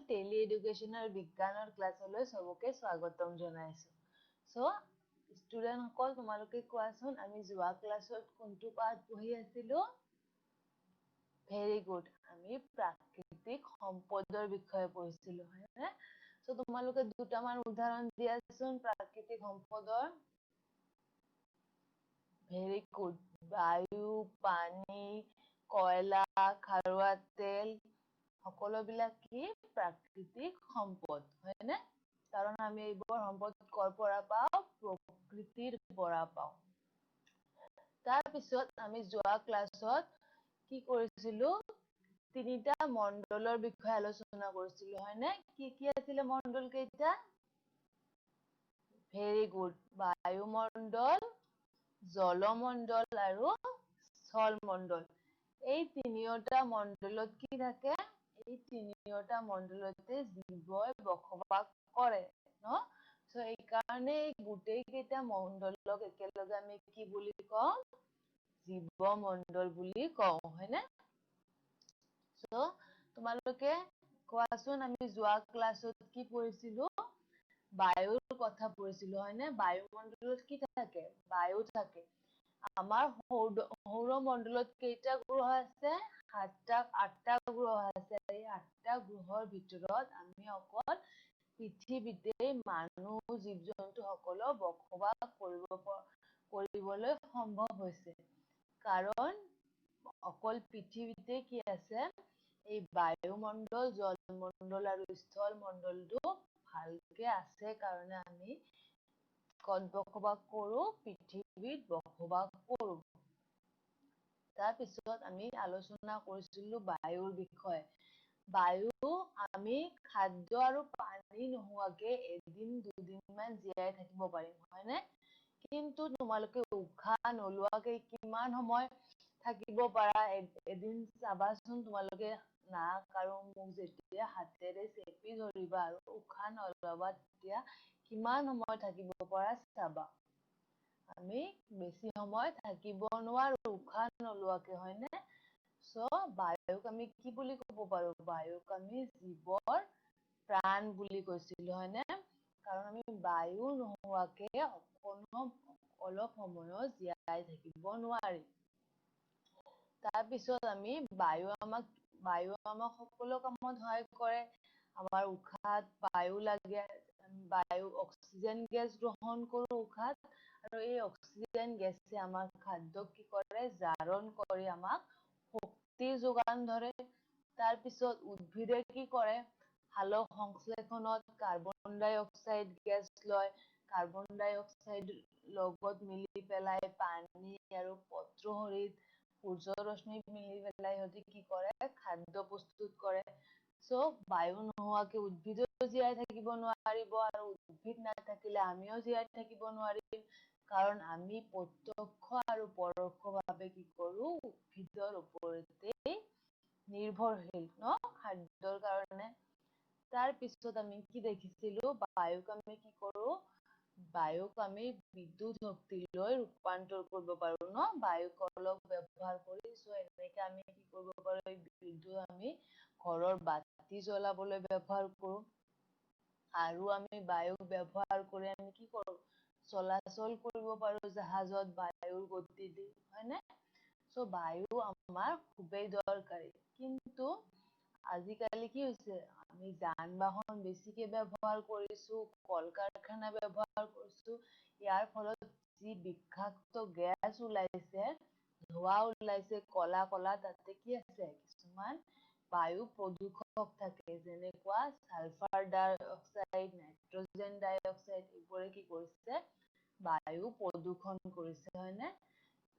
টেলি এডুকেশ্যনৰ বিজ্ঞানৰ ক্লাছলৈ সবকে স্বাগতম জনাইছো। সো ষ্টুডেণ্টসকল তোমালোকে কোৱাচোন আমি যোৱা ক্লাছত কোনটো পাঠ পঢ়ি আছিলো? Very good. আমি প্ৰাকৃতিক সম্পদৰ বিষয়ে পঢ়িছিলো, হয়নে? সো তোমালোকে দুটামান উদাহৰণ দিয়াচোন প্ৰাকৃতিক সম্পদৰ। Very good. বায়ু, পানী, কয়লা, খাৰুৱা তেল সকলোবিলাক কি প্ৰাকৃতিক সম্পদ, হয়নে? কাৰণ আমি এইবোৰ সম্পদ ক'ৰ পৰা পাওঁ? প্ৰকৃতিৰ পৰা পাওঁ। তাৰপিছত আমি যোৱা ক্লাছত কি কৰিছিলো? তিনিটা মণ্ডলৰ বিষয়ে আলোচনা কৰিছিলো, হয়নে? কি কি আছিলে মণ্ডল কেইটা? Very good. বায়ুমণ্ডল, জলমণ্ডল আৰু স্থলমণ্ডল। এই তিনিওটা মণ্ডলত কি থাকে? এই তিনিওটা মণ্ডলতে জীৱই বসবাস কৰে, ন? সো এইকাৰণে গোটেই কেইটা মণ্ডলক একেলগে আমি কি বুলি কওঁ? জীৱমণ্ডল বুলি কওঁ, হয়নে? সো তোমালোকে কোৱাচোন আমি যোৱা ক্লাছত কি পঢ়িছিলো? বায়ুৰ কথা পঢ়িছিলো, হয়নে? বায়ুমণ্ডলত কি থাকে? বায়ু থাকে। আমাৰ সৌৰমণ্ডলত কেইটা গ্ৰহ আছে? আঠটা গ্ৰহ আছে। এই আঠটা গ্ৰহৰ ভিতৰত আমি অকল পৃথিৱীতে মানুহ, জীৱ-জন্তু সকলক বসবাস কৰিবলৈ সম্ভৱ হৈছে। কাৰণ অকল পৃথিৱীতে কি আছে? এই বায়ুমণ্ডল, জলমণ্ডল আৰু স্থলমণ্ডলটো ভালকে আছে কাৰণে আমি ক'ত বসবাস কৰো? পৃথিৱীত বসবাস কৰো। তাৰপিছত আমি আলোচনা কৰিছিলো বায়ুৰ বিষয়ে। বায়ু আমি খাদ্য আৰু পানী নোহোৱাকে এদিন দুদিনমান জীয়াই থাকিব পাৰিম, হয়নে? কিন্তু তোমালোকে উশাহ নলোৱাকে কিমান সময় থাকিব পাৰা? এদিন চাবাচোন তোমালোকে নাক আৰু মুখ যেতিয়া হাতেৰে চেপি ধৰিবা আৰু উশাহ নলবা তেতিয়া কিমান সময় থাকিব পাৰা চাবা। আমি বেছি সময় থাকিব নোৱাৰো উশাহ নলোৱাকে, হয়নে? সো বায়ুক আমি কি বুলি ক'ব পাৰো? বায়ুক আমি জীৱৰ প্ৰাণ বুলি কৈছিলো, হয়নে? কাৰণ আমি বায়ু নোহোৱাকে অলপ সময়ো জীয়াই থাকিব নোৱাৰি। তাৰপিছত আমি বায়ুয়ে আমাক সকলো কামত সহায় কৰে। আমাৰ উশাহত বায়ু লাগে। অক্সিজেন গেছ গ্ৰহণ কৰো উশাহত। আৰু এই অক্সিজেন গেছে আমাৰ খাদ্যক কি কৰে? জাৰণ কৰি আমাক শক্তি যোগান ধৰে। তাৰপিছত উদ্ভিদে কি কৰে? সালোক সংশ্লেষণত কাৰ্বন ডাই অক্সাইড গেছ লয়। কাৰ্বন ডাই অক্সাইড লগত মিলি পেলাই পানী আৰু পত্ৰসৰিত সূৰ্যৰ ৰশ্মিত মিলি পেলাই সিহঁতি কি কৰে? খাদ্য প্ৰস্তুত কৰে। সো বায়ু নোহোৱাকে উদ্ভিদো জীয়াই থাকিব নোৱাৰিব আৰু উদ্ভিদ নাথাকিলে আমিও জীয়াই থাকিব নোৱাৰিম। কাৰণ আমি প্ৰত্যক্ষ আৰু পৰোক্ষ ভাৱে কি কৰো? উদ্ভিদৰ ওপৰতে নিৰ্ভৰশীল, ন? খাদ্যৰ কাৰণে। তাৰ পিছত আমি কি দেখিছিলো? বায়ুক আমি কি কৰো? বায়ুক আমি বিদ্যুৎ শক্তিলৈ ৰূপান্তৰ কৰিব পাৰো, ন? বায়ুক অলপ ব্যৱহাৰ কৰিছো এনেকে আমি কি কৰিব পাৰো? এই বিদ্যুৎ আমি ঘৰৰ বাতি জ্বলাবলৈ ব্যৱহাৰ কৰো। আৰু আমি বায়ুক ব্যৱহাৰ কৰি আমি কি কৰো? চলাচল কৰিব পাৰো জাহাজত বায়ুৰ গতি দি, হয়নে? সো বায়ু আমাৰ খুবেই দৰকাৰী। কিন্তু আজিকালি কি হৈছে? আমি যান-বাহন বেছিকে ব্যৱহাৰ কৰিছো, কল-কাৰখানা ব্যৱহাৰ কৰিছো। ইয়াৰ ফলত যি বিষাক্ত গেছ ওলাইছে, ধোঁৱা ওলাইছে কলা কলা, তাতে কি আছে? কিছুমান বায়ু প্ৰদূষক থাকে। যেনেকুৱা ছালফাৰ ডাই অক্সাইড, নাইট্ৰজেন ডাই অক্সাইড এইবোৰে কি কৰিছে? বায়ু প্ৰদূষণ কৰিছে, হয়নে?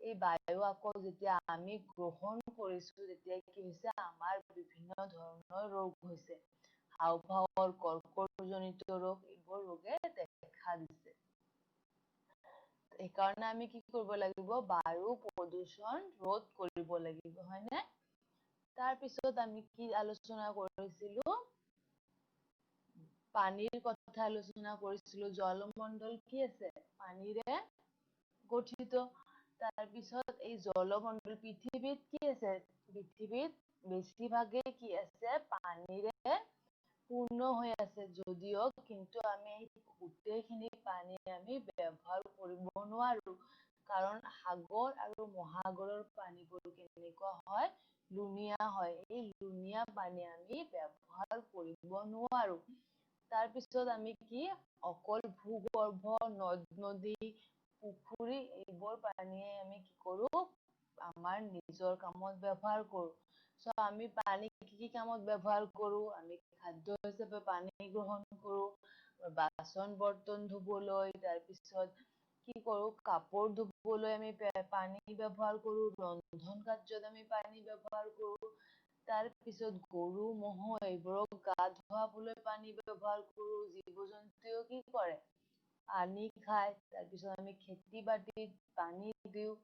এই বায়ু আকৌ যেতিয়া আমি গ্ৰহণ কৰিছো তেতিয়া কি হৈছে? আমাৰ বিভিন্ন ধৰণৰ ৰোগ হৈছে। হাঁওফাঁওৰ কৰ্কটজনিত ৰোগ, এইবোৰ ৰোগে দেখা দিছে। সেইকাৰণে আমি কি কৰিব লাগিব? বায়ু প্ৰদূষণ ৰোধ কৰিব লাগিব, হয়নে? তাৰপিছত আমি কি আলোচনা কৰিছিলো? পানীৰ কথা আলোচনা কৰিছিলো। জলমণ্ডল কি আছে? পানীৰে গঠিত। তাৰপিছত এই জলমণ্ডল, পৃথিৱীত কি আছে? পৃথিৱীত বেছিভাগেই কি আছে? পানীৰে পূৰ্ণ হৈ আছে যদিও কিন্তু আমি গোটেইখিনি পানী আমি ব্যৱহাৰ কৰিব নোৱাৰো, কাৰণ সাগৰ আৰু মহাসাগৰৰ পানীবোৰ কেনেকুৱা হয়, লুণীয়া হয়। এই লুণীয়া পানী আমি ব্যৱহাৰ কৰিব নোৱাৰো। তাৰপিছত আমি কি অকল ভূগৰ্ভ, নদ-নদী, পুখুৰী এইবোৰ পানীয়ে আমি কি কৰো, আমাৰ নিজৰ কামত ব্যৱহাৰ কৰো। চ' আমি পানী কি কামত ব্যৱহাৰ কৰো, আমি খাদ্য হিচাপে পানী গ্ৰহণ কৰো, বাচন বৰ্তন ধুবলৈ, তাৰপিছত কি কৰো, কাপোৰ ধুবলৈ আমি পানী ব্যৱহাৰ কৰো, ৰন্ধন কাৰ্যত আমি পানী ব্যৱহাৰ কৰো, তাৰপিছত গৰু ম'হ এইবোৰক গা ধুৱাবলৈ পানী ব্যৱহাৰ কৰো, জীৱ-জন্তুও কি কৰে, পানী খায়, তাৰপিছত আমি খেতি বাতিত পানী দিওঁ,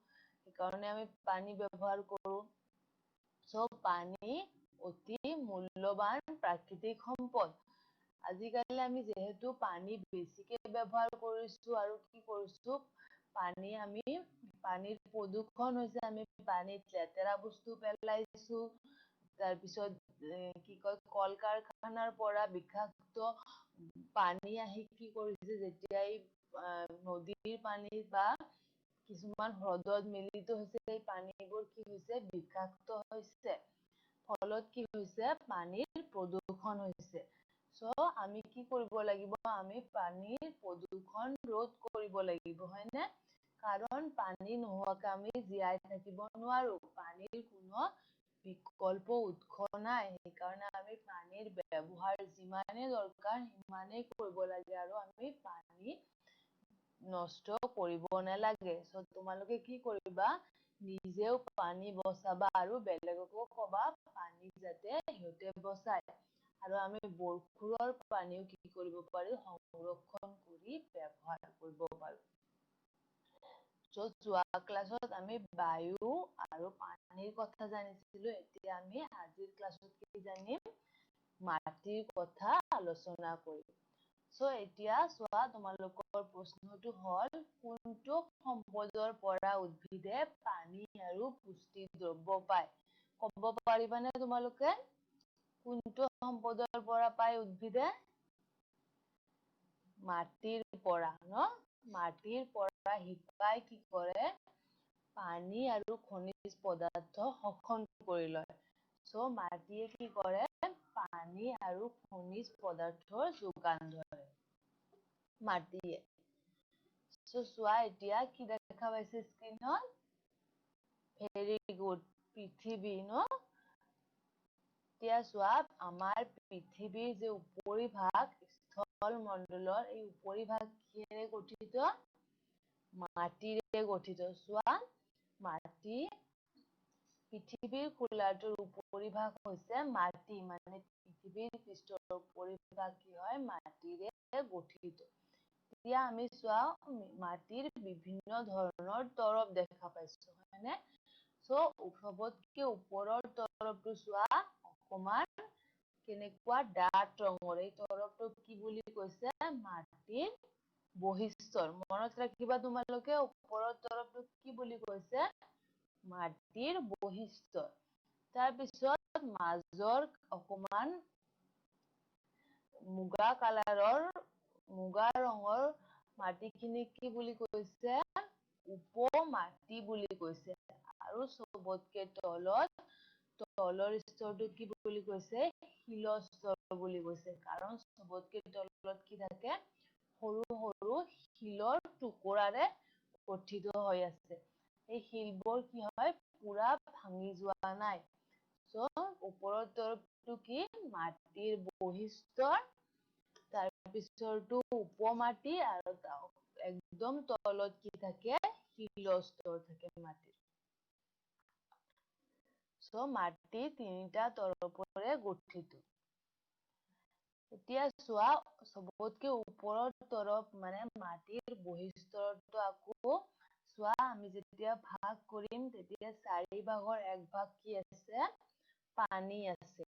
সেইকাৰণে আমি পানী ব্যৱহাৰ কৰো। চ' পানী অতি মূল্যৱান প্ৰাকৃতিক সম্পদ। আজিকালি আমি যিহেতু পানী বেছিকে ব্যৱহাৰ কৰিছো আৰু কি কৰিছো, পানীৰ প্ৰদূষণ হৈছে, আমি পানীত লেতেৰা বস্তু পেলাইছো, তাৰপিছত কি কয়, কল কাৰখানাৰ পৰা বিষাক্ত পানী আহি কি কৰিছে, যেতিয়াই নদীৰ পানী বা কিছুমান হ্ৰদত মিলিত হৈছে, এই পানীবোৰ কি হৈছে, বিষাক্ত হৈছে, ফলত কি হৈছে, পানীৰ প্ৰদূষণ হৈছে। চ' আমি কি কৰিব লাগিব, আমি পানীৰ প্ৰদূষণ ৰোধ কৰিব লাগিব, হয়নে? কাৰণ পানী নোহোৱাকৈ আমি জীয়াই থাকিব নোৱাৰো, পানীৰ কোনো বিকল্প উৎস নাই, সেইকাৰণে আমি পানীৰ ব্যৱহাৰ যিমানেই দৰকাৰ সিমানেই কৰিব লাগে, আৰু আমি পানী নষ্ট কৰিব নালাগে। চ' তোমালোকে কি কৰিবা, নিজেও পানী বচাবা আৰু বেলেগকো কবা পানী যাতে সিহঁতে বচায়। আৰু আমি বৰষুণৰ পানীও কি কৰিব পাৰো, সংৰক্ষণ কৰি ব্যৱহাৰ কৰিব পাৰো। যোৱা ক্লাছত আমি বায়ু আৰু পানীৰ কথা জানিছিলো, এতিয়া আমি আজিৰ ক্লাছত কি জানিম, মাটিৰ কথা আলোচনা কৰিম। চ' এতিয়া চোৱা, তোমালোকৰ প্ৰশ্নটো হ'ল, কোনটো সম্পদৰ পৰা উদ্ভিদে পানী আৰু পুষ্টি দ্ৰব্য পায়? ক'ব পাৰিবানে তোমালোকে? কোনটো সম্পদৰ পৰা পায় উদ্ভিদে? মাটিৰ পৰা ন? মাটিৰ পৰা শিপাই কি কৰে, পানী আৰু খনিজ পদাৰ্থ শোষণ কৰি লয়। চ' মাটিয়ে কি কৰে, পানী আৰু খনিজ পদাৰ্থৰ যোগান ধৰে মাটিয়ে। চ' চোৱা এতিয়া কি দেখা পাইছে স্ক্ৰীনত? ভেৰি গুড, পৃথিৱী ন? এতিয়া চোৱা, আমাৰ পৃথিৱীৰ যে উপৰিভাগ স্থল মণ্ডলৰ, এই উপৰিভাগ কিহেৰে গঠিত? মাটিৰে গঠিত। চোৱা, পৃথিৱীৰ খোলাটোৰ উপৰিভাগ হৈছে মাটি, মানে পৃথিৱীৰ পৃষ্ঠৰ উপৰিভাগ কি হয়, মাটিৰে গঠিত। এতিয়া আমি চোৱা, মাটিৰ বিভিন্ন ধৰণৰ তৰপ দেখা পাইছো, হয়নে? চ' চবতকে ওপৰৰ তৰপটো চোৱা, অকমান কেনেকুৱা ডাঠ ৰঙৰ, এই তৰপটোক কি বুলি কৈছে, মাটিৰ বহিস্থল। মনত ৰাখিবা তোমালোকে, ওপৰৰ তৰপটোক কি বুলি কৈছে, মাটিৰ বহিস্থল। তাৰপিছত মাজৰ অকমান মুগা ৰঙৰ মাটিখিনিক কি বুলি কৈছে, উপমাটি বুলি কৈছে। আৰু চবতকে তলৰ স্তৰটোক কি বুলি কৈছে, শিলস্তৰ বুলি কৈছে। কাৰণ চবতকে তলত কি থাকে, সৰু সৰু শিলৰ টুকুৰাৰে গঠিত হৈ আছে। এই শিলবোৰ কি হয়, পুৰা ভাঙি যোৱা নাই। চ' ওপৰৰ তৰফটো কি, মাটিৰ বহিস্থল, তাৰ পিছৰটো উপমাটি, আৰু একদম তলত কি থাকে, শিলস্তৰ থাকে মাটিৰ। চ' মাটি তিনিটা তৰপেৰে গঠিত। এতিয়া চোৱা, চবতকে ওপৰৰ তৰপ মানে মাটিৰ বহিস্থলটো আকৌ চোৱা, আমি যেতিয়া ভাগ কৰিম, তেতিয়া 4ভাগৰ 1ভাগ কি আছে, পানী আছে।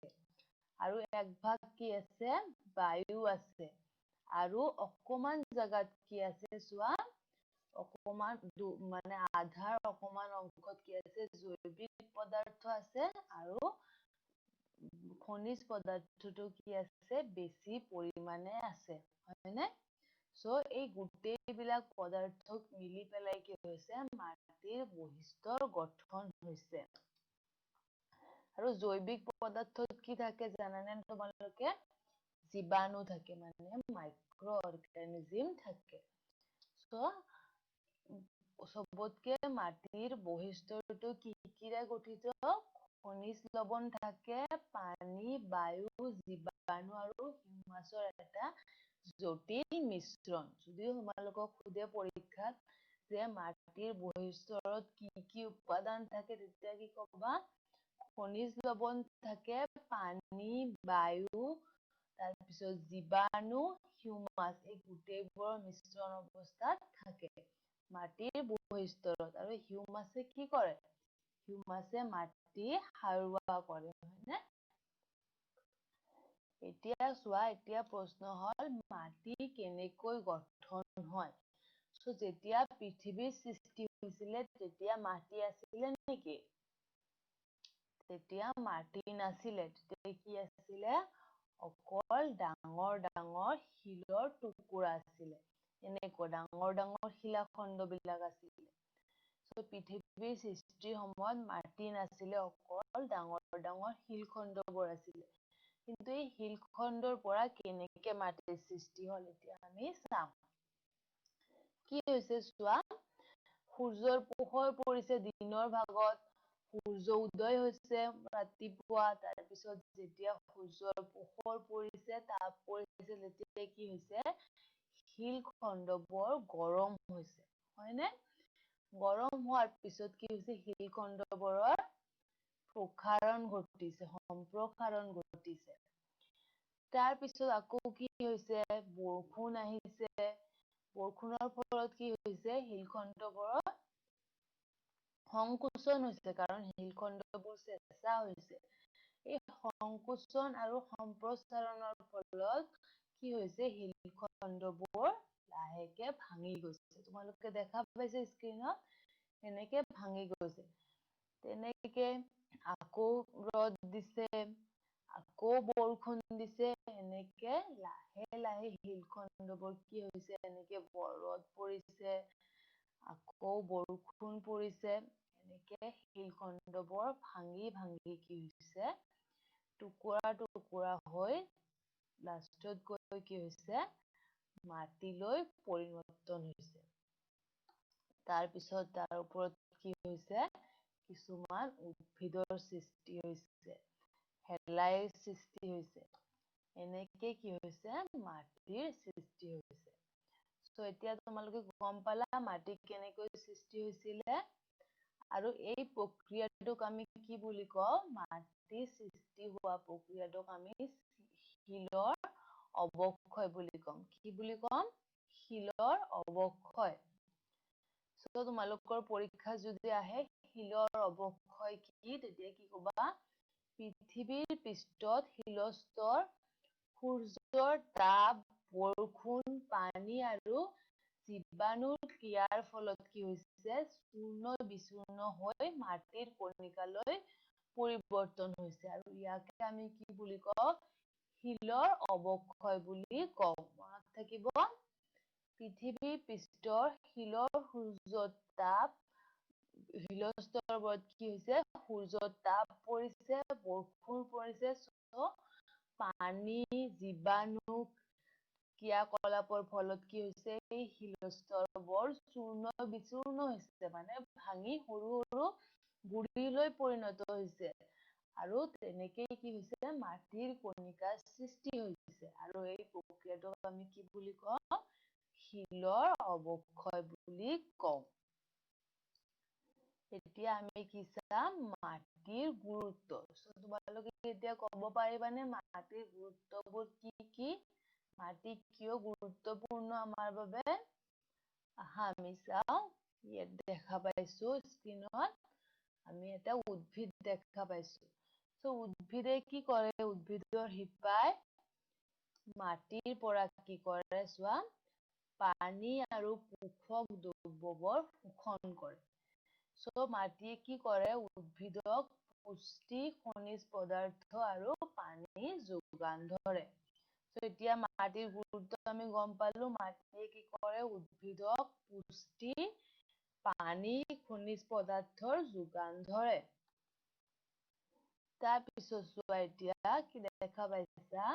আৰু 1ভাগ কি আছে, বায়ু আছে। আৰু অকমান জাগাত কি আছে চোৱা, অকমান মানে আধাৰ অকমান অংশত কি আছে, জৈৱিক পদাৰ্থ আছে, আৰু খনিজ পদাৰ্থটো কি আছে, বেছি পৰিমাণে আছে, হয়নে? সো এই গোটেইবিলাক পদাৰ্থক মিলি পেলাই কি হৈছে, মাটিৰ বৈশিষ্ট্যৰ গঠন হৈছে। আৰু জৈৱিক পদাৰ্থত কি থাকে জানানে তোমালোকে? জীৱাণু থাকে, মানে মাইক্ৰ অৰ্গানিজম থাকে। সো চবতকে মাটিৰ বৈশিষ্ট্যটো কিৰে গঠিত? খনিজ লৱণ থাকে, পানী, বায়ু, জীৱাণু আৰু হিউমাছৰ এটা জটিল মিশ্ৰণ। যদি তোমালোকক সোধে পৰীক্ষাত যে মাটিৰ বৈশিষ্ট্যত কি উপাদান থাকে, তেতিয়া কি কবা? খনিজ লৱণ থাকে, পানী, বায়ু, তাৰপিছত জীৱাণু, হিউমাছ, এই গোটেইবোৰৰ মিশ্ৰণ অৱস্থাত থাকে মাটিৰ বৈশিষ্ট্যত। আৰু হিউমাছে কি কৰে? হিউমাছে মাটি সাৰুৱা কৰে, হয়নে? এতিয়া চোৱা, এতিয়া প্ৰশ্ন হ'ল মাটি কেনেকৈ গঠন হয়? সো যেতিয়া পৃথিৱীৰ সৃষ্টি হৈছিলে তেতিয়া মাটি আছিলে নেকি? তেতিয়া মাটি নাছিলে, তেতিয়া কি আছিলে? অকল ডাঙৰ ডাঙৰ শিলৰ টুকুৰা আছিলে। এনেকুৱা ডাঙৰ ডাঙৰ শিলাখণ্ডবিলাক আছিলে। সো পৃথিৱীৰ সৃষ্টিৰ সময়ত মাটি নাছিলে, অকল ডাঙৰ ডাঙৰ শিলখণ্ডবোৰ আছিলে। কিন্তু এই শিলখণ্ডৰ পৰা কেনেকে মাটিৰ সৃষ্টি হ'ল, এতিয়া আমি চাম। কি হৈছে চোৱা, সূৰ্যৰ পোহৰ পৰিছে দিনৰ ভাগত, সূৰ্য উদয় হৈছে ৰাতিপুৱা, তাৰপিছত যেতিয়া সূৰ্যৰ পোহৰ পৰিছে, তাপ পৰিছে, তেতিয়া কি হৈছে, শিলখণ্ডবোৰ গৰম হৈছে, হয়নে? গৰম হোৱাৰ পিছত কি হৈছে, শিলখণ্ডবোৰৰ প্ৰসাৰণ ঘটিছে, সম্প্ৰসাৰণ ঘটিছে। তাৰপিছত আকৌ কি হৈছে, বৰষুণ আহিছে, বৰষুণৰ ফলত কি হৈছে, শিলখণ্ডবোৰৰ সংকোচন হৈছে, কাৰণ শিলখণ্ডবোৰ চেঁচা হৈছে। এই সংকোচন আৰু সম্প্ৰসাৰণৰ ফলত কি হৈছে, শিলখণ্ডবোৰ লাহেকে ভাঙি গৈছে। তোমালোকে দেখা পাইছা স্ক্ৰীনত? এনেকে ভাঙি গৈছে। তেনেকে আকৌ ৰ'দ দিছে, আকৌ বৰষুণ দিছে, এনেকে লাহে লাহে শিলখণ্ডবোৰ কি হৈছে, এনেকে ৰ'দ পৰিছে, আকৌ বৰষুণ পৰিছে, এনেকে শিলখণ্ডবোৰ ভাঙি ভাঙি কি হৈছে, টুকুৰা টুকুৰা হৈ লাষ্টত গৈ কি হৈছে, মাটিলৈ পৰিৱৰ্তন হৈছে। তাৰপিছত তাৰ ওপৰত কি হৈছে, কিছুমান উদ্ভিদৰ সৃষ্টি হৈছে, শেলাইৰ সৃষ্টি হৈছে। এনেকে কি হৈছে, মাটিৰ সৃষ্টি হৈছে। ত' এতিয়া তোমালোকে গম পালা মাটি কেনেকৈ সৃষ্টি হৈছিলে? আৰু এই প্ৰক্ৰিয়াটোক আমি কি বুলি কওঁ? মাটিৰ সৃষ্টি হোৱা প্ৰক্ৰিয়াটোক আমি শিলৰ অৱক্ষয় বুলি কম। কি বুলি কম? শিলৰ অৱক্ষয়। ত' তোমালোকৰ পৰীক্ষা যদি আহে, শিলৰ অৱক্ষয় কি, তেতিয়া কি কবা? পৃথিৱীৰ পৃষ্ঠত শিলৰ স্তৰ সূৰ্যৰ তাপ, বৰষুণ, পানী আৰু জীৱাণুৰ ক্ৰিয়াৰ ফলত কি হৈছে, চূৰ্ণ বিচূৰ্ণ হৈ মাটিৰ কণিকালৈ পৰিৱৰ্তন হৈছে। আৰু ইয়াকে আমি কি বুলি কওঁ? শিলৰ অৱক্ষয় বুলি কওঁ। মনত থাকিব। পৃথিৱীৰ পৃষ্ঠৰ শিলৰ সূৰ্যৰ তাপ, শিলৰ স্তৰৰ ওপৰত কি হৈছে, সূৰ্যৰ তাপ পৰিছে, বৰষুণ পৰিছে, পানী, জীৱাণু ক্ৰিয়াকলাপৰ ফলত কি হৈছে, এই শিলৰ স্তৰবোৰ চূৰ্ণ বিচূৰ্ণ হৈছে, মানে ভাঙি সৰু সৰু গুৰিলৈ পৰিণত হৈছে। আৰু তেনেকেই কি হৈছে, মাটিৰ কণিকাৰ সৃষ্টি হৈছে। আৰু এই প্ৰক্ৰিয়াটোক আমি কি বুলি কওঁ? শিলৰ অৱক্ষয় বুলি কওঁ। এতিয়া আমি কি চাম? মাটিৰ গুৰুত্ব। তোমালোকে এতিয়া ক'ব পাৰিবানে মাটিৰ গুৰুত্ববোৰ কি কি? মাটি কিয় গুৰুত্বপূৰ্ণ আমাৰ বাবে? আহা আমি চাওঁ। ইয়াত দেখা পাইছো স্ক্ৰীনত। আমি এটা উদ্ভিদ দেখা পাইছো। ত' উদ্ভিদে কি কৰে? উদ্ভিদৰ শিপাই মাটিৰ পৰা কি কৰে চোৱা, পানী আৰু পোষক দ্ৰব্যবোৰ শোষণ কৰে। চ' মাটিয়ে কি কৰে? উদ্ভিদক পুষ্টি, খনিজ পদাৰ্থ আৰু পানী যোগান ধৰে। এতিয়া মাটিৰ গুৰুত্ব আমি গম পালো। মাটিয়ে কি কৰে? উদ্ভিদক পুষ্টি, পানী, খনিজ পদাৰ্থৰ যোগান ধৰে। তাৰপিছত চোৱা এতিয়া কি দেখা পাইছা?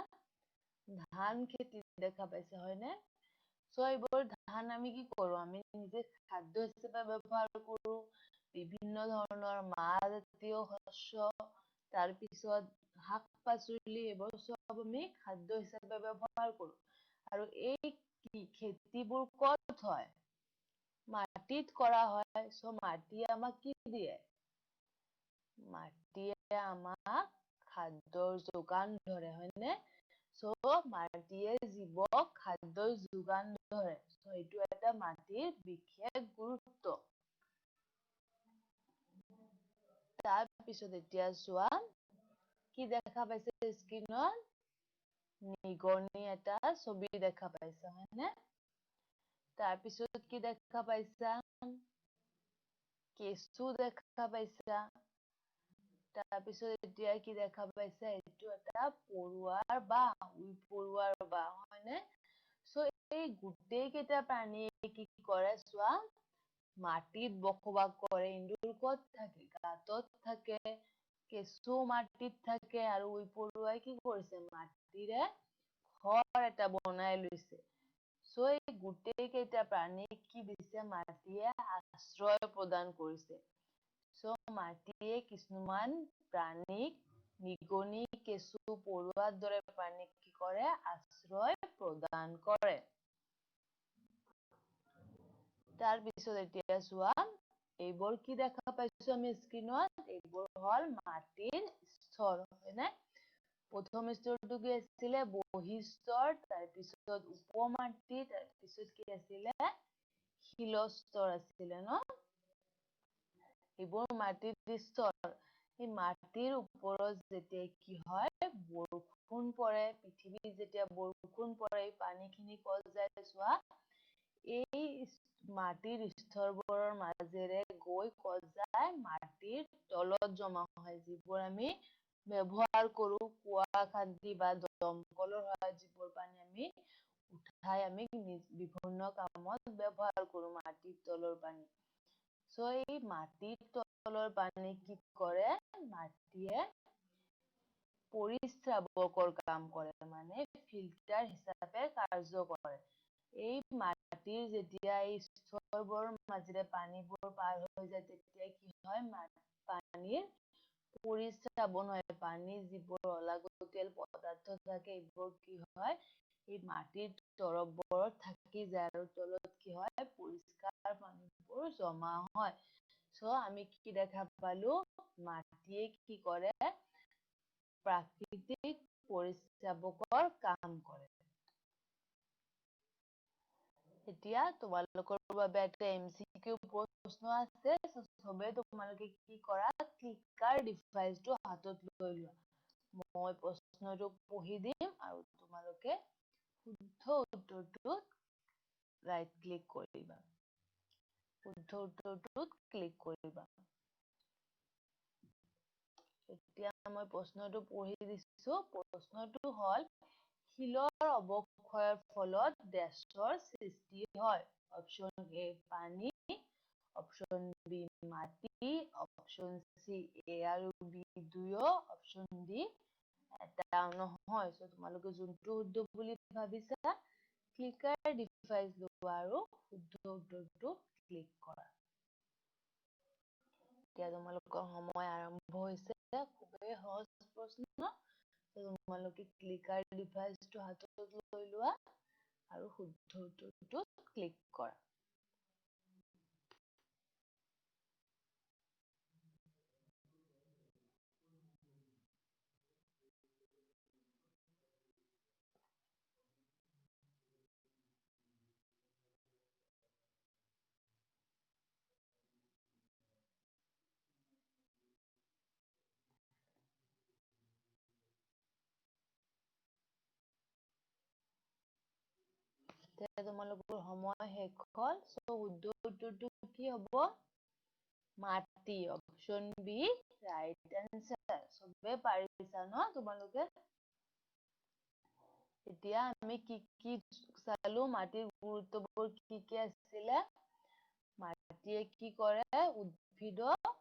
ধান খেতি দেখা পাইছা, হয়নে? এইবোৰ ধান আমি কি কৰো? আমি নিজে খাদ্য হিচাপে ব্যৱহাৰ কৰো। বিভিন্ন ধৰণৰ মাহজাতীয় শস্য, তাৰপিছত শাক-পাচলি, এইবোৰ চব আমি খাদ্য হিচাপে ব্যৱহাৰ কৰো। আৰু এই খেতিবোৰ ক'ত হয়? মাটিত কৰা হয়। মাটিয়ে আমাক কি দিয়ে? মাটিয়ে আমাক খাদ্যৰ যোগান ধৰে, হয়নে? মাটিয়ে জীৱক খাদ্যৰ যোগান ধৰে। এইটো এটা মাটিৰ বিশেষ গুৰুত্ব। তাৰপিছত এতিয়া চোৱা, কি দেখা পাইছে স্ক্ৰীনত? নিগনি এটা ছবি দেখা পাইছা, হয়নে? তাৰপিছত কি দেখা পাইছা? কেঁচু দেখা পাইছা। তাৰপিছত এতিয়া কি দেখা পাইছা? এইটো এটা পৰুৱাৰ বাহ, পৰুৱাৰ বাহ, হয়নে? এই গোটেই কেইটা প্ৰাণীয়ে কি কৰে চোৱা, মাটিত বসবাস কৰে। এন্দুৰ ক'ত থাকে? গাঁতত থাকে। কেঁচু মাটিত থাকে আৰু পৰুৱাই কি কৰিছে? মাটিৰে ঘৰ এটা বনাই লৈছে। এই গোটেই কেইটা প্ৰাণীক কি দিছে? মাটিয়ে আশ্ৰয় প্ৰদান কৰিছে। মাটিয়ে কিছুমান প্ৰাণীক, নিগনি, কেঁচু, পৰুৱাৰ দৰে প্ৰাণীক কি কৰে? আশ্ৰয় প্ৰদান কৰে। তাৰপিছত এতিয়া চোৱা, এইবোৰ কি দেখা পাইছো আমি স্ক্ৰীনত? এইবোৰ হ'ল মাটিৰ স্তৰ, হয়নে? প্ৰথম স্তৰটো কি আছিলে? বহিস্তৰ, তাৰপিছত উপমাটি, তাৰপিছত কি আছিলে? শিলস্তৰ আছিলে ন? এইবোৰ মাটিৰ স্তৰ। এই মাটিৰ ওপৰত যেতিয়া কি হয়? বৰষুণ পৰে, পৃথিৱীত যেতিয়া বৰষুণ পৰে, এই পানীখিনি ক'ত যায় চোৱা, এই মাটিৰ স্তৰবোৰৰ মাজেৰে গৈ ক'ত যায়? মাটিৰ তলত জমা হয়। যিবোৰ আমি ব্যৱহাৰ কৰো, কুঁৱা খান্দি বা দমকলৰ সহায়ত যিবোৰ পানী আমি উঠাই আমি বিভিন্ন কামত ব্যৱহাৰ কৰো, মাটিৰ তলৰ পানী। এই মাটিৰ তলৰ পানী কি কৰে? মাটিয়ে পৰিস্ৰাৱকৰ কাম কৰে, মানে ফিল্টাৰ হিচাপে কাৰ্য কৰে। এই মাটিৰ যেতিয়া এই স্তৰবোৰৰ মাজেৰে পানীবোৰ পাৰ হৈ যায়, তেতিয়া কি হয়? পানীৰ পৰিস্ৰাৱন হয়। পানীৰ যিবোৰ অলাগতিয়াল পদাৰ্থ থাকে, এইবোৰ কি হয়? এই মাটিৰ তৰফবোৰত থাকি যায় আৰু তলত কি হয়? পৰিষ্কাৰ পানীবোৰ জমা হয়। আমি কি দেখা পালো? মাটিয়ে কি কৰে? প্ৰাকৃতিক পৰিস্ৰাৱকৰ কাম কৰে। এতিয়া তোমালোকৰ বাবে এটা MCQ প্ৰশ্ন আছে। চবে তোমালোকে কি কৰা? ক্লিকাৰ ডিভাইচটো হাতত লৈ লোৱা। মই প্ৰশ্নটো পঢ়ি দিম আৰু তোমালোকে শুদ্ধ উত্তৰটোত ৰাইট ক্লিক কৰিবা। শুদ্ধ উত্তৰটোত ক্লিক কৰিবা। এতিয়া মই প্ৰশ্নটো পঢ়ি দিছো। প্ৰশ্নটো হ'ল, শিলৰ অৱক্ষয়ৰ ফলত ডেছৰ সৃষ্টি হয়? অপচন A পানী, অপচন B মাটি, অপচন C A আৰু B দুয়ো, অপচন D এটাও নহয়। তোমালোকে যোনটো শুদ্ধ বুলি ভাবিছা, ক্লিকাৰ ডিভাইচ লোৱা আৰু শুদ্ধ উত্তৰটো ক্লিক কৰা। এতিয়া তোমালোকৰ সময় আৰম্ভ হৈছে। খুবেই সহজ প্ৰশ্ন। তোমালোকে ক্লিকাৰ ডিভাইচটো হাতত লৈ লোৱা আৰু শুদ্ধ উত্তৰটোত ক্লিক কৰা। এতিয়া তোমালোকৰ সময় শেষ হ'ল। শুদ্ধ উত্তৰটো কি হ'ব? মাটি, অপশ্যন বি ৰাইট এনচাৰ। চবে পাৰিছা ন তোমালোকে? এতিয়া আমি কি কি চালো, মাটিৰ গুৰুত্ববোৰ কি কি আছিলে? মাটিয়ে কি কৰে? উদ্ভিদক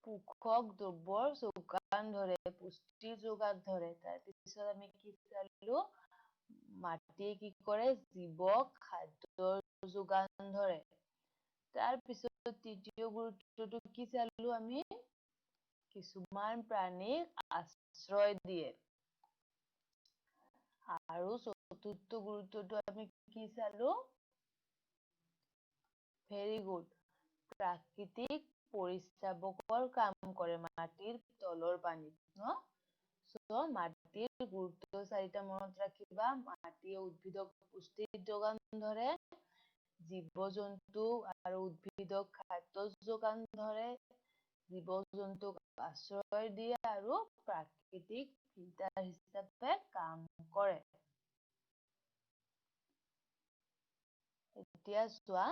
পোষক দ্ৰব্যৰ যোগান ধৰে, পুষ্টিৰ যোগান ধৰে। তাৰপিছত আমি কি চালো? মাটিয়ে কি কৰে? জীৱক খাদ্যৰ যোগান ধৰে। তাৰপিছত তৃতীয় গুৰুত্বটো কি চালো আমি? কিছুমান প্ৰাণীক আশ্ৰয় দিয়ে। আৰু চতুৰ্থ গুৰুত্বটো আমি কি চালো? Very good. প্ৰাকৃতিক পৰিস্ৰাৱকৰ কাম কৰে মাটিৰ তলৰ পানীত ন? So, মাটিৰ গুৰুত্ব 4টা মনত ৰাখিবা। মাটিয়ে উদ্ভিদক পুষ্টিৰ যোগান ধৰে, জীৱ-জন্তু আৰু উদ্ভিদক খাদ্য যোগান ধৰে, জীৱ-জন্তুক আশ্ৰয় দিয়ে আৰু প্ৰাকৃতিক ফিল্টাৰ হিচাপে কাম কৰে। এতিয়া চোৱা,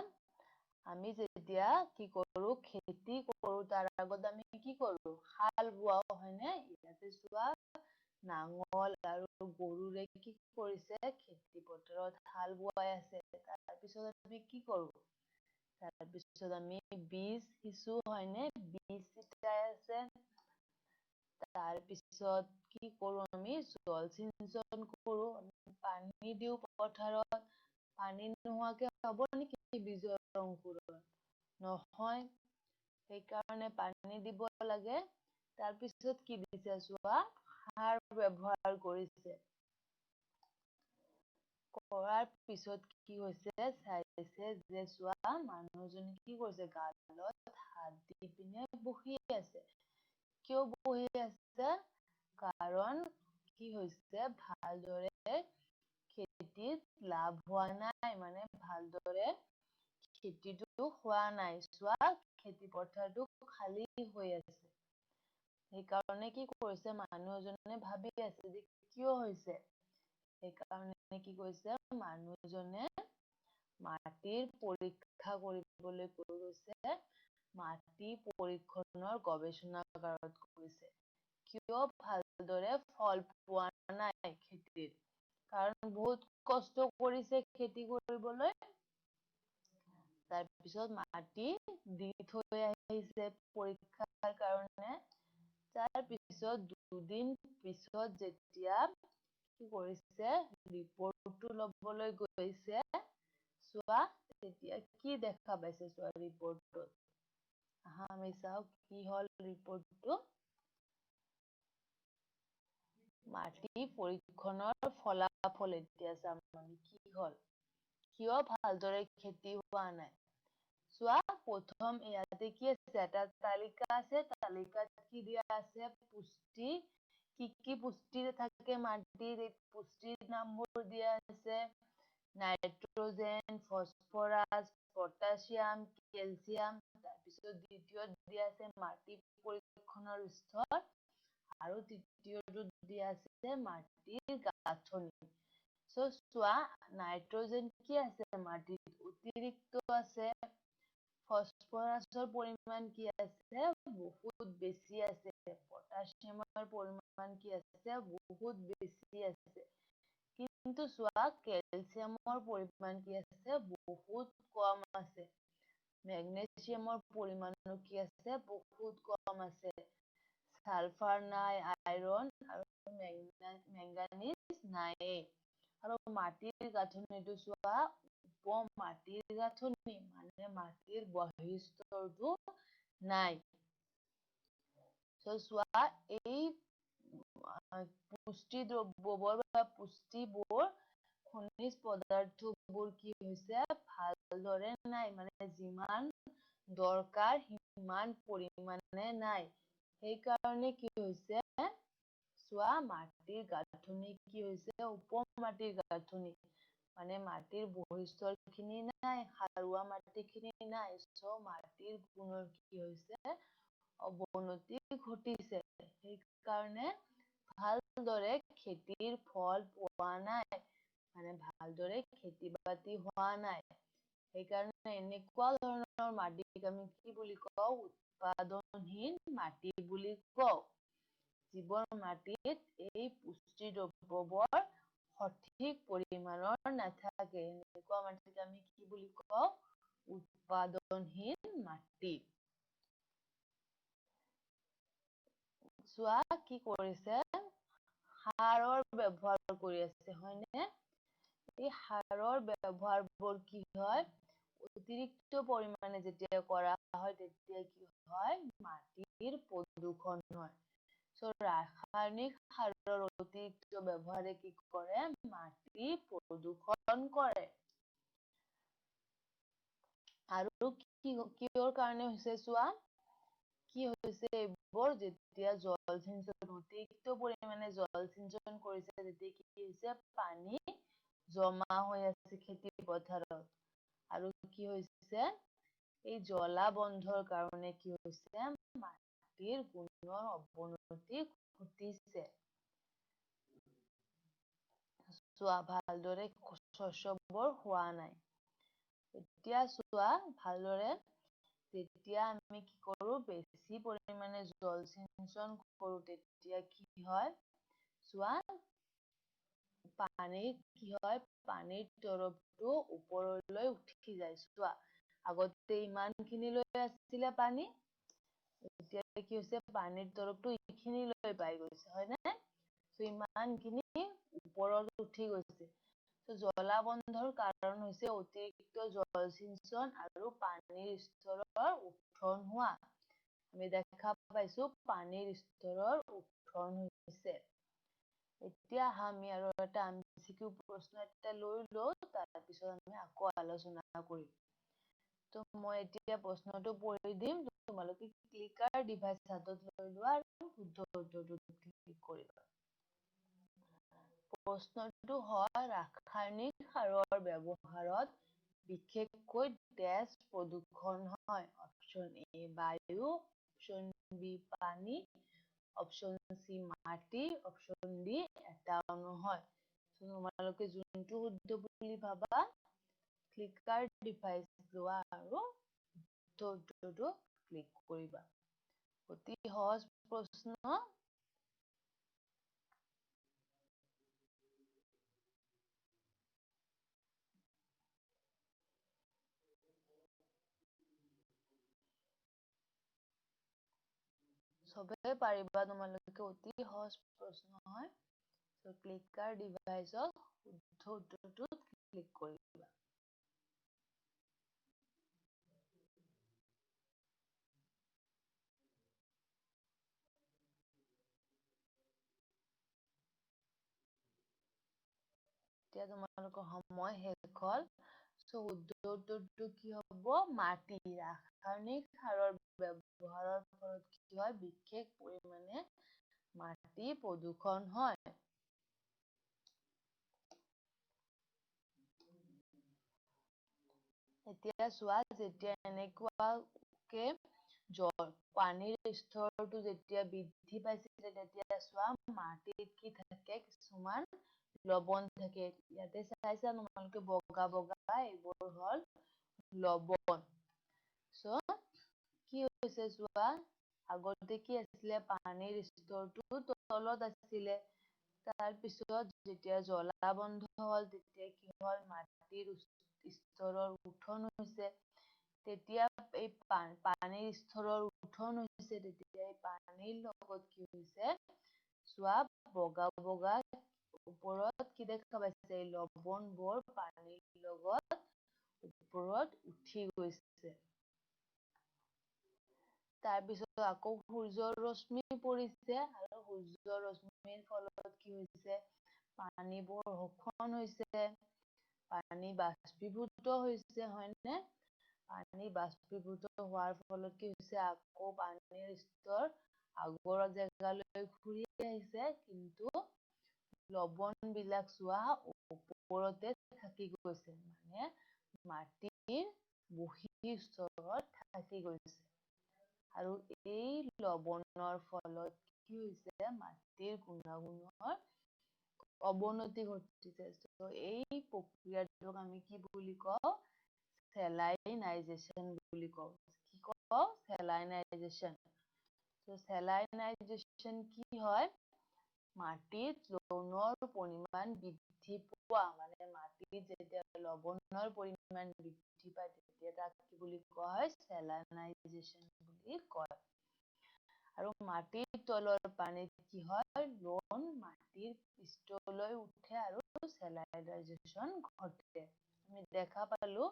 আমি যেতিয়া কি কৰো, খেতি কৰো, তাৰ আগত আমি কি কৰো? হাল বোৱাও, হয়নে? ইয়াতে চোৱা, নাঙল আৰু গৰুৰে কি কৰিছে? খেতি পথাৰত হাল বোৱাই আছে। তাৰপিছত আমি কি কৰো? তাৰপিছত আমি বীজ সিঁচো, হয়নে? বীজ ছিটাই আছে। তাৰপিছত কি কৰো আমি? জলসিঞ্চন কৰো, পানী দিও পথাৰত। পানী নোহোৱাকে হ'ব নেকি বীজৰ অংকুৰণ? নহয়। সেইকাৰণে পানী দিব লাগে। তাৰপিছত কি দিছে চোৱা, সাৰ ব্যৱহাৰ কৰিছে। কৰাৰ পিছত কি হৈছে, চাইছে যে চোৱা, মানুহজনে কি কৰিছে? গালত হাত দি পিনে বহি আছে। কিয় বহি আছে? কাৰণ কি হৈছে, ভালদৰে খেতিত লাভ হোৱা নাই, মানে ভালদৰে খেতিটো হোৱা নাই। চোৱা, খেতি পথাৰটো খালী হৈ আছে। সেইকাৰণে কি কৰিছে, মানুহ এজনে ভাবি আছে যে কিয় হৈছে? সেইকাৰণে কি কৰিছে, মানুহজনে মাটিৰ পৰীক্ষা কৰিবলৈ কৈ গৈছে। মাটি পৰীক্ষণৰ গৱেষণাগাৰত গৈছে। কিয় ভালদৰে ফল পোৱা নাই খেতিৰ? কাৰণ বহুত কষ্ট কৰিছে খেতি কৰিবলৈ। তাৰপিছত মাটি দি থৈ আহিছে পৰীক্ষাৰ কাৰণে। তাৰপিছত দুদিন পিছত যেতিয়া কি কৰিছে, ৰিপৰ্টটো ল'বলৈ গৈছে, চোৱা, তেতিয়া কি দেখা পাইছে চোৱা ৰিপৰ্টটোত? আহা আমি চাওঁ, কি হ'ল ৰিপৰ্টটো? মাটি পৰীক্ষণৰ ফলাফল এতিয়া চাম আমি, কি হ'ল? কিয় ভালদৰে খেতি হোৱা নাই? চোৱা, প্ৰথম ইয়াতে কি আছে? এটা তালিকা আছে, তালিকাত কি দিয়া আছে? পুষ্টি। কি কি পুষ্টি থাকে মাটিত? এই পুষ্টিৰ নামবোৰ দিয়া আছে। Nitrogen, phosphorus, potassium, calcium. তাৰপিছত দ্বিতীয়ত দিয়া আছে মাটি পৰীক্ষণৰ স্তৰ। আৰু তৃতীয়টোত দিয়া আছে মাটিৰ গাঁথনি। চোৱা, নাইট্ৰজেন কি আছে মাটিত? অতিৰিক্ত আছে। ফচফৰাছৰ পৰিমাণ কি আছে? বহুত বেছি আছে। পটাছিয়ামৰ পৰিমাণ কি আছে? বহুত বেছি আছে। কিন্তু চোৱা, কেলছিয়ামৰ পৰিমাণ কি আছে? বহুত কম আছে। মেগনেছিয়ামৰ পৰিমাণো কি আছে? বহুত কম আছে। ছালফাৰ নাই, আইৰণ আৰু মেংগানিজ নাইয়ে। আৰু মাটিৰ গাঁথনিটো চোৱা, মাটিৰ গাঁথনি মানে মাটিৰ বৈশিষ্ট্যটো নাই। চোৱা, এই পুষ্টি দ্ৰব্যবোৰ বা পুষ্টিবোৰ, খনিজ পদাৰ্থবোৰ কি হৈছে? ভালদৰে নাই, মানে যিমান দৰকাৰ সিমান পৰিমাণে নাই। সেইকাৰণে কি হৈছে? চোৱা, মাটিৰ গাঁথনি কি হৈছে? উপমাটিৰ গাঁথনি। মানে মাটিৰ বৈশিষ্ট্যখিনি নাই, সাৰুৱা মাটিখিনি নাই। চ' মাটিৰ গুণৰ কি হৈছে? অৱনতি ঘটিছে। সেইকাৰণে ভালদৰে খেতিৰ ফল পোৱা নাই। মানে ভালদৰে খেতি-বাতি হোৱা নাই। সেইকাৰণে এনেকুৱা ধৰণৰ মাটিক আমি কি বুলি কওঁ? উৎপাদনহীন মাটি বুলি কওঁ। যিবোৰ মাটিত এই পুষ্টি দ্ৰব্যবোৰ সঠিক পৰিমাণৰ নাথাকে, এনেকুৱা মাটিক আমি কি বুলি কওঁ? উৎপাদনহীন মাটি। চোৱা কি কৰিছে, সাৰৰ ব্যৱহাৰ কৰি আছে, হয়নে? এই সাৰৰ ব্যৱহাৰবোৰ কি হয়? অতিৰিক্ত পৰিমাণে যেতিয়া কৰা হয়, তেতিয়া কি হয়? মাটিৰ প্ৰদূষণ হয়। ৰাসায়নিক সাৰৰ অতিৰিক্ত ব্যৱহাৰে কি কৰে? মাটি প্ৰদূষণ কৰে। আৰু কিহৰ কাৰণে হৈছে চোৱা? কি হৈছে এইবোৰ? যেতিয়া জলসিঞ্চন, অতিৰিক্ত পৰিমাণে জলসিঞ্চন কৰিছে, তেতিয়া কি হৈছে? পানী জমা হৈ আছে খেতি পথাৰত। আৰু কি হৈছে? এই জলাবন্ধৰ কাৰণে কি হৈছে? মাটিৰ গুণৰ অৱনতি ঘটিছে। চোৱা, ভালদৰে শস্যবোৰ হোৱা নাই। এতিয়া চোৱা ভালদৰে, যেতিয়া আমি কি কৰো? বেছি পৰিমাণে জলসিঞ্চন কৰো, তেতিয়া কি হয়? চোৱা, পানীৰ তৰফটো ওপৰলৈ উঠি যায়। চোৱা, আগতে ইমানখিনিলৈ আছিলে পানী, এতিয়া কি হৈছে? পানীৰ তৰফটো এইখিনিলৈ পাই গৈছে, হয়নে? ইমানখিনি ওপৰত উঠি গৈছে। জলাবন্ধৰ কাৰণ হৈছে অতিৰিক্ত জলসিঞ্চন আৰু পানীৰ স্তৰৰ উত্থন হোৱা। আমি দেখা পাইছো পানীৰ স্তৰৰ উত্থন হৈছে। এতিয়া আমি আৰু এটা MCQ প্ৰশ্ন এটা লৈ লওঁ, তাৰপিছত আমি আকৌ আলোচনা কৰিম। মই এতিয়া প্ৰশ্নটো পঢ়ি দিম, তোমালোকে ক্লিকাৰ ডিভাইচ হাতত লৈ লোৱা আৰু শুদ্ধ উত্তৰটো ক্লিক কৰিবা। প্ৰশ্নটো হয়, ৰাসায়নিক সাৰৰ ব্যৱহাৰত বিশেষকৈ ডেছ প্ৰদূষণ হয়? অপশ্যন এ বায়ু, অপশ্যন বি পানী, অপশ্যন চি মাটি, অপশ্যন ডি এটাও নহয়। তোমালোকে যোনটো শুদ্ধ বুলি ভাবা, ক্লিকাৰ ডিভাইচ লোৱা আৰু শুদ্ধ উত্তৰটো ক্লিক কৰিবা। অতি সহজ প্ৰশ্ন। চবে পাৰিবা তোমালোকে, অতি সহজ প্ৰশ্ন হয়। ক্লিকাৰ ডিভাইচত শুদ্ধ উত্তৰটো ক্লিক কৰিবা। এতিয়া তোমালোকৰ সময় শেষ হ'ল। শুদ্ধ উত্তৰটো কি হ'ব? মাটি। ৰাসায়নিক সাৰৰ ব্যৱহাৰৰ ফলত কি হয়? বিশেষ পৰিমাণে মাটি প্ৰদূষণ হয়। এতিয়া চোৱা, যেতিয়া এনেকুৱাকে পানীৰ স্তৰটো যেতিয়া বৃদ্ধি পাইছিলে, তেতিয়া চোৱা মাটিত কি থাকে? কিছুমান লৱণ থাকে। ইয়াতে চাইছা তোমালোকে বগা বগা, এইবোৰ হ'ল লৱণ। কি হৈছে চোৱা, আগতে কি আছিলে? পানীৰ স্তৰটো তলত আছিলে। তাৰপিছত যেতিয়া জলাবন্ধ হ'ল, তেতিয়া কি হ'ল? মাটিৰ স্তৰৰ উত্থন হৈছে। তেতিয়া এই পানীৰ স্তৰৰ উত্থন হৈছে, তেতিয়া এই পানীৰ লগত কি হৈছে? চোৱা, বগা বগা ওপৰত কি দেখা পাইছে? এই লৱণবোৰ পানীৰ লগত ওপৰত উঠি গৈছে। তাৰপিছত আকৌ সূৰ্যৰ ৰশ্মি পৰিছে, আৰু সূৰ্যৰ ৰশ্মিৰ ফলত কি হৈছে? পানীবোৰ শোষণ হৈছে, পানী বাষ্পীভূত হৈছে, হয়নে? পানী বাষ্পীভূত হোৱাৰ ফলত কি হৈছে? আকৌ পানীৰ স্তৰ আগৰ জেগালৈ ঘূৰি আহিছে, কিন্তু লৱণবিলাক চোৱা ওপৰতে থাকি গৈছে, মানে মাটিৰ বহিঃস্তৰত থাকি গৈছে। আৰু এই লৱণৰ ফলত কি হৈছে? মাটিৰ গুণাগুণৰ অৱনতি ঘটিছে। এই প্ৰক্ৰিয়াটোক আমি কি বুলি কওঁ? চেলাইনাইজেশ্যন বুলি কওঁ। কি কওঁ? চেলাইনাইজেশ্যন। তো চেলাইনাইজেশ্যন কি হয়? মাটিত লৱণৰ পৰিমাণ বৃদ্ধি পোৱা, মানে মাটিত যেতিয়া লৱণৰ পৰিমাণ বৃদ্ধি পায় তেতিয়া তাক কি বুলি কোৱা হয়? চেলাইনাইজেশ্যন বুলি কয়। আৰু মাটিৰ তলৰ পানীত কি হয়? লৱণ মাটিৰ পৃষ্ঠলৈ উঠে আৰু চেলাইনাইজেশ্যন ঘটে। আমি দেখা পালো।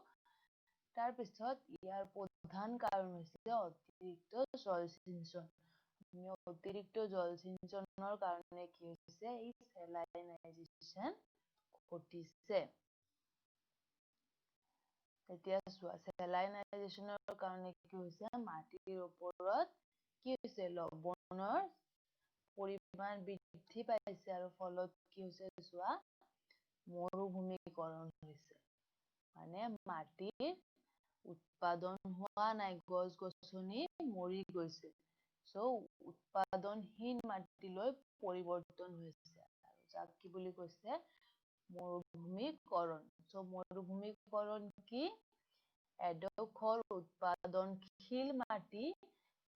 তাৰপিছত ইয়াৰ প্ৰধান কাৰণ হৈছে অতিৰিক্ত জলসিঞ্চন। অতিৰিক্ত জলসিঞ্চনৰ কাৰণে কি হৈছে? এই চেলাইনাইজেশ্যন ঘটিছে। এতিয়া চোৱা, চেলাইনাইজেশ্যনৰ কাৰণে কি হৈছে? মাটিৰ ওপৰত কি হৈছে? লৱণৰ পৰিমাণ বৃদ্ধি পাইছে আৰু ফলত কি হৈছে? চোৱা, মৰুভূমিকৰণ হৈছে। মানে মাটিৰ উৎপাদন হোৱা নাই, গছ-গছনি মৰি গৈছে। উৎপাদনহীন মাটিলৈ পৰিৱৰ্তন হৈছে, যাক কি বুলি কৈছে? মৰুভূমিকৰণ। মৰুভূমিকৰণ কি? এডোখৰ উৎপাদনশীল মাটি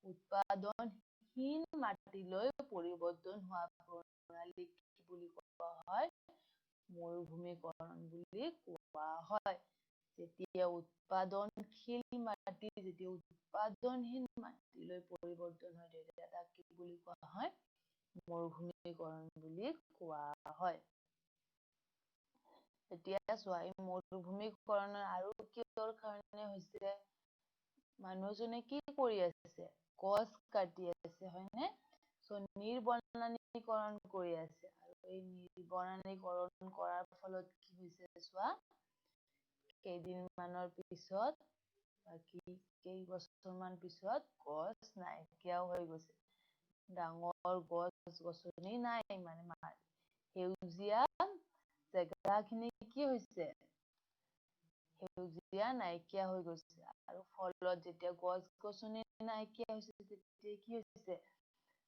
উৎপাদনহীন মাটিলৈ পৰিৱৰ্তন হোৱা প্ৰণালীক কি বুলি কোৱা হয়? মৰুভূমিকৰণ বুলি কোৱা হয়। যেতিয়া উৎপাদনশীল মাটি উৎপাদনহীন মাটিলৈ পৰিৱৰ্তন হয় তেতিয়া তাক কি বুলি কোৱা হয়? মৰুভূমিকৰণ বুলি কোৱা হয়। এতিয়া চোৱা, এই মৰুভূমিকৰণৰ আৰু কিহৰ কাৰণে হৈছে? মানুহজনে কি কৰি আছে? গছ কাটি আছে, হয়নে? নিৰ্বনানীকৰণ কৰি আছে। আৰু এই নিৰ্বনানীকৰণ কৰাৰ ফলত কি হৈছে? চোৱা, কেইদিনমানৰ পিছত কেইবছৰমান পিছত গছ নাইকিয়াও হৈ গৈছে। ডাঙৰ গছ-গছনি নাই, মানে সেউজীয়া জেগাখিনি কি হৈছে? সেউজীয়া নাইকিয়া হৈ গৈছে। আৰু ফলত যেতিয়া গছ-গছনি নাইকিয়া হৈছে তেতিয়া কি হৈছে?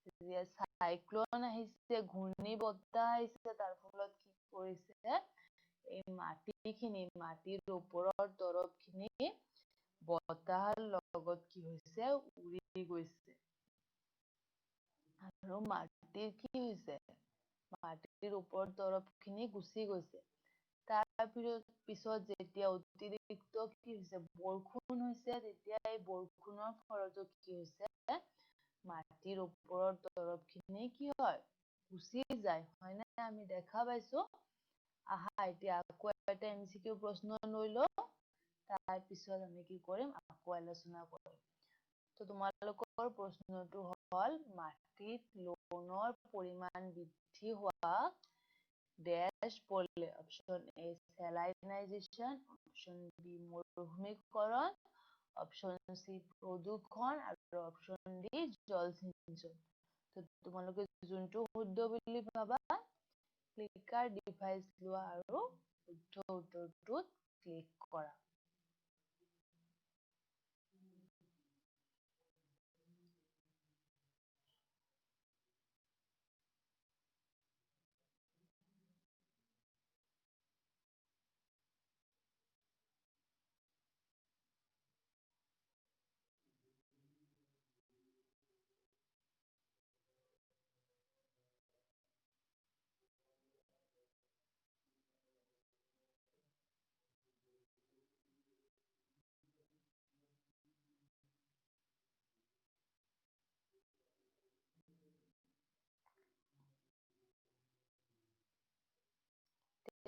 যেতিয়া চাইক্লন আহিছে, ঘূৰ্ণী বতাহ আহিছে, তাৰ ফলত কি কৰিছে? এই মাটিৰ ওপৰৰ তৰফখিনি বতাহৰ লগত কি হৈছে? উৰি গৈছে। আৰু মাটিৰ কি হৈছে? মাটিৰ ওপৰৰ তৰফখিনি গুচি গৈছে। তাৰ পিছত যেতিয়া অতিৰিক্ত কি হৈছে? বৰষুণ হৈছে, তেতিয়া এই বৰষুণৰ ফলতো কি হৈছে? মাটিৰ ওপৰৰ তৰফখিনি কি হয়? গুচি যায়, হয়নে? আমি দেখা পাইছো। আহা, এতিয়া আকৌ এটা MCQ প্ৰশ্ন লৈ লওঁ। তাৰপিছত আমি কি কৰিম? আকৌ আলোচনা কৰিম। তো তোমালোকৰ প্ৰশ্নটো হ'ল, মাটিত লৱণৰ পৰিমাণ বৃদ্ধি হোৱা ডেছ পৰিলে? Option A salinisation, option B মৰুভূমিকৰণ, অপশ্যন চি প্ৰদূষণ আৰু অপশ্যন ডি জলসিঞ্চন। তোমালোকে যোনটো শুদ্ধ বুলি ভাবা ক্লিকাৰ ডিভাইচ লোৱা আৰু শুদ্ধ উত্তৰটোত ক্লিক কৰা।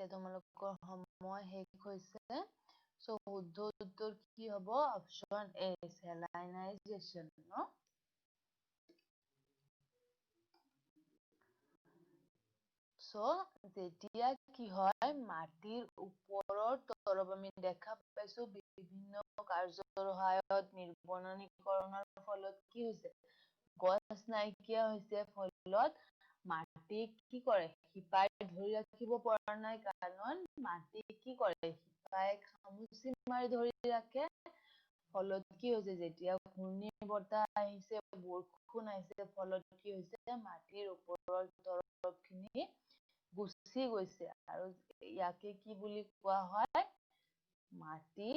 তোমালোকৰ সময় শেষ হৈছে। শুদ্ধ উত্তৰ কি হ'ব? অপশ্যন এ চেলাইনাইজেশ্যন, ন? যেতিয়া কি হয়? মাটিৰ ওপৰৰ তৰফ আমি দেখা পাইছো বিভিন্ন কাৰ্যৰ সহায়ত নিৰ্বনানীকৰণৰ ফলত কি হৈছে? গছ নাইকিয়া হৈছে, ফলত মাটিক কি কৰে? শিপাই ধৰি ৰাখিব পৰা নাই, কাৰণ মাটি কি কৰে? শিপাই খামুচি মাৰি ধৰি ৰাখে। ফলত কি হৈছে? যেতিয়া ঘূৰ্ণী বতাহ আহিছে, বৰষুণ আহিছে, ফলত কি হৈছে? মাটিৰ ওপৰৰ তৰফখিনি গুচি গৈছে। আৰু ইয়াকে কি বুলি কোৱা হয়? মাটি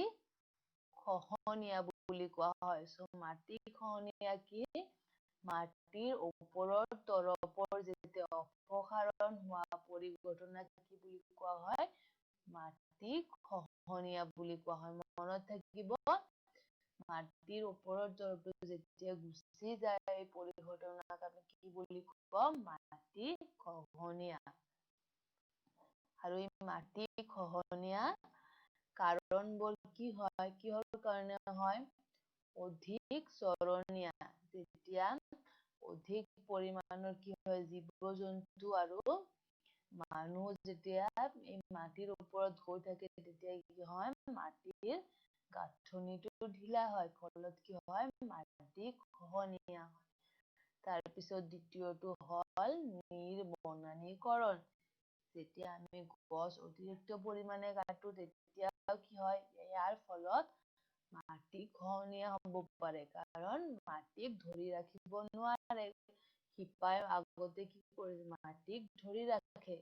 খহনীয়া বুলি কোৱা হয়। So মাটি খহনীয়া কি? মাটিৰ ওপৰৰ তৰপৰ যেতিয়া অপসাৰণ হোৱা পৰিঘটনাক কি বুলি কোৱা হয়? মাটি খহনীয়া বুলি কোৱা হয়। মনত থাকিব, মাটিৰ ওপৰৰ তৰপটো যেতিয়া গুচি যায় এই পৰিঘটনাক আমি কি বুলি কম? মাটি খহনীয়া। আৰু এই মাটি খহনীয়া কাৰণবোৰ কি হয়? কিহৰ কাৰণে হয়? অধিক চৰণীয়া, যেতিয়া অধিক পৰিমাণৰ কি হয়, জীৱ-জন্তু আৰু মানুহ যেতিয়া এই মাটিৰ ওপৰত গৈ থাকে তেতিয়া কি হয়? মাটিৰ গাঁথনিটো ঢিলা হয়, ফলত কি হয়? মাটি খহনীয়া হয়। তাৰপিছত দ্বিতীয়টো হ'ল নিৰ্বনানীকৰণ। যেতিয়া আমি গছ অতিৰিক্ত পৰিমাণে কাটো তেতিয়া কি হয়? ইয়াৰ ফলত মাটি খহনীয়া হ'ব পাৰে, কাৰণ মাটিক ধৰি ৰাখিব নোৱাৰে। শিপাই আগতে কি কৰে? মাটিক ধৰি ৰাখে।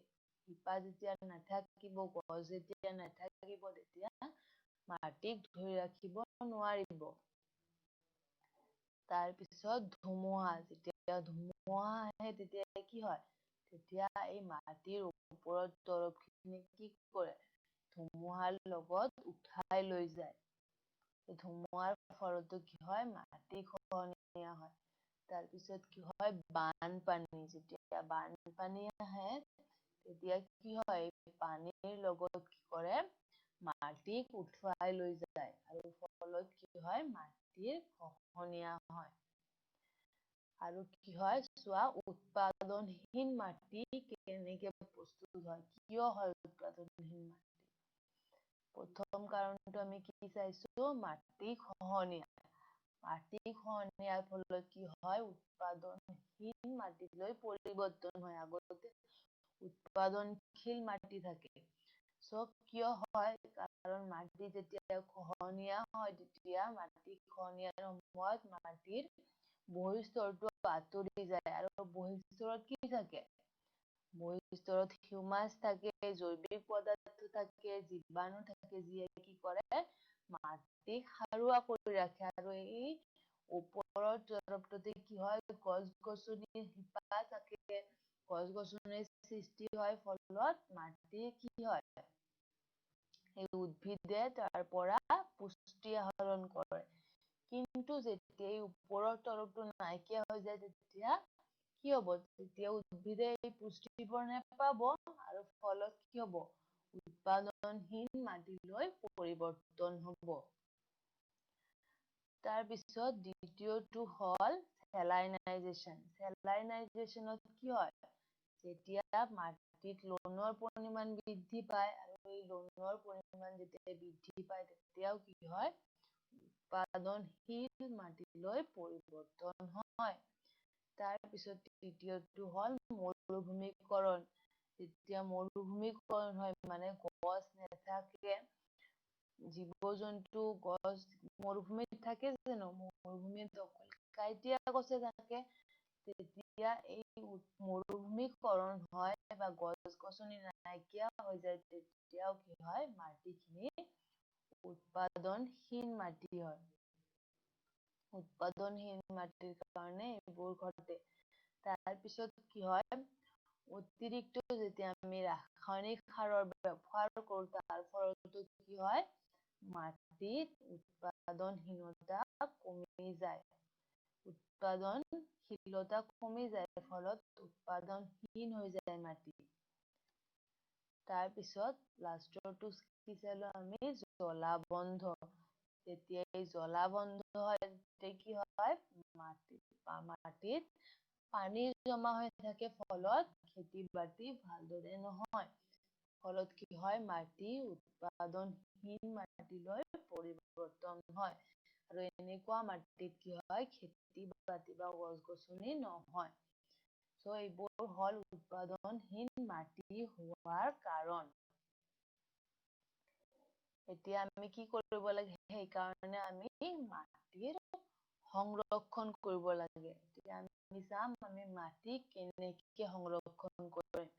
শিপা যেতিয়া নাথাকিব, গছ যেতিয়া নাথাকিব, তেতিয়া মাটিক ধৰি ৰাখিব নোৱাৰিব। তাৰপিছত ধুমুহা, যেতিয়া ধুমুহা আহে তেতিয়া কি হয়? তেতিয়া এই মাটিৰ ওপৰত তৰপখিনি কি কৰে? ধুমুহাৰ লগত উঠাই লৈ যায়। ধুমুহাৰ ফলতো কি হয়? মাটি খহনীয়া হয়। তাৰপিছত কি হয়? বানপানী, যেতিয়া বানপানী আহে তেতিয়া কি হয়? পানীৰ লগত কি কৰে? মাটিক উঠুৱাই লৈ যায়, আৰু ফলত কি হয়? মাটিৰ খহনীয়া হয়। আৰু কি হয়? চোৱা, উৎপাদনহীন মাটি কেনেকে প্ৰস্তুত হয়? কিয় হয় উৎপাদনহীন মাটি? প্ৰথম কাৰণটো আমি কি চাইছো? মাটি খহনীয়া। মাটি খহনীয়াৰ ফলত কি হয়? উৎপাদনহীন মাটিলৈ পৰিৱৰ্তন হয়। আগতে উৎপাদনশীল মাটি থাকে। So কিয় হয়? কাৰণ মাটি যেতিয়া খহনীয়া হয় তেতিয়া মাটি খহনীয়াৰ সময়ত মাটিৰ বহিঃস্তৰটো আঁতৰি যায়, আৰু বহিঃস্তৰত কি থাকে? বহিঃস্তৰত হিউমাছ থাকে, জৈৱিক পদাৰ্থ থাকে, জীৱাণু থাকে, যিয়ে কি কৰে? মাটিক সাৰুৱা কৰি ৰাখে। আৰু এই ওপৰৰ তৰপটোতে কি হয়? গছ-গছনিৰ শিপা থাকে। গছ-গছনিৰ সৃষ্টি হয়, ফলত মাটি কি হয়? এই উদ্ভিদে তাৰ পৰা পুষ্টি আহৰণ কৰে। কিন্তু যেতিয়া এই ওপৰৰ তৰপটো নাইকিয়া হৈ যায় তেতিয়া কি হ'ব? তেতিয়া উদ্ভিদে এই পুষ্টিবোৰ নেপাব, আৰু ফলত কি হ'ব? উৎপাদনহীন মাটিলৈ পৰিৱৰ্তন হ'ব। তাৰপিছত দ্বিতীয়টো হ'ল চেলাইনাইজেশ্যন। চেলাইনাইজেশ্যনত কি হয়? যেতিয়া মাটিত লৱণৰ পৰিমাণ বৃদ্ধি পায়, আৰু এই লৱণৰ পৰিমাণ যেতিয়া বৃদ্ধি পায় তেতিয়াও কি হয়? উৎপাদনশীল মাটিলৈ পৰিৱৰ্তন হয়। তাৰপিছত তৃতীয়টো হ'ল মৰুভূমিকৰণ। যেতিয়া মৰুভূমিকৰণ হয়, মানে গছ নাথাকে, জীৱ-জন্তু, গছ মৰুভূমিত থাকে জানো? মৰুভূমিত অকল কাঁইটীয়া গছে থাকে। যেতিয়া এই মৰুভূমিকৰণ হয় বা গছ-গছনি নাইকিয়া হৈ যায় তেতিয়াও কি হয়? মাটিখিনি উৎপাদনহীন মাটি হয়। উৎপাদনহীন মাটিৰ কাৰণে এইবোৰ ঘটে। তাৰপিছত কি হয়? অতিৰিক্ত যেতিয়া আমি ৰাসায়নিক সাৰৰ ব্যৱহাৰ কৰো তাৰ ফলতো কি হয়? মাটিত উৎপাদনশীলতা কমি যায়। উৎপাদনশীলতা কমি যায়, ফলত উৎপাদনহীন হৈ যায় মাটি। তাৰপিছত লাষ্টৰটো কি চালো আমি? জলাবদ্ধ। যেতিয়া এই জলাবদ্ধ হয় তেতিয়া কি হয়? মাটিত পানী জমা হৈ থাকে, ফলত খেতি-বাতি ভালদৰে নহয়। ফলত কি হয়? মাটি উৎপাদনহীন মাটিলৈ পৰিৱৰ্তন হয়। আৰু এনেকুৱা মাটিত কি হয়? খেতি-বাতি বা গছ-গছনি নহয়। So এইবোৰ হ'ল উৎপাদনহীন মাটি হোৱাৰ কাৰণ। এতিয়া আমি কি কৰিব লাগে? সেইকাৰণে আমি মাটিৰ সংৰক্ষণ কৰিব লাগে। তেতিয়া আমি চাম আমি মাটি কেনেকে সংৰক্ষণ কৰিম।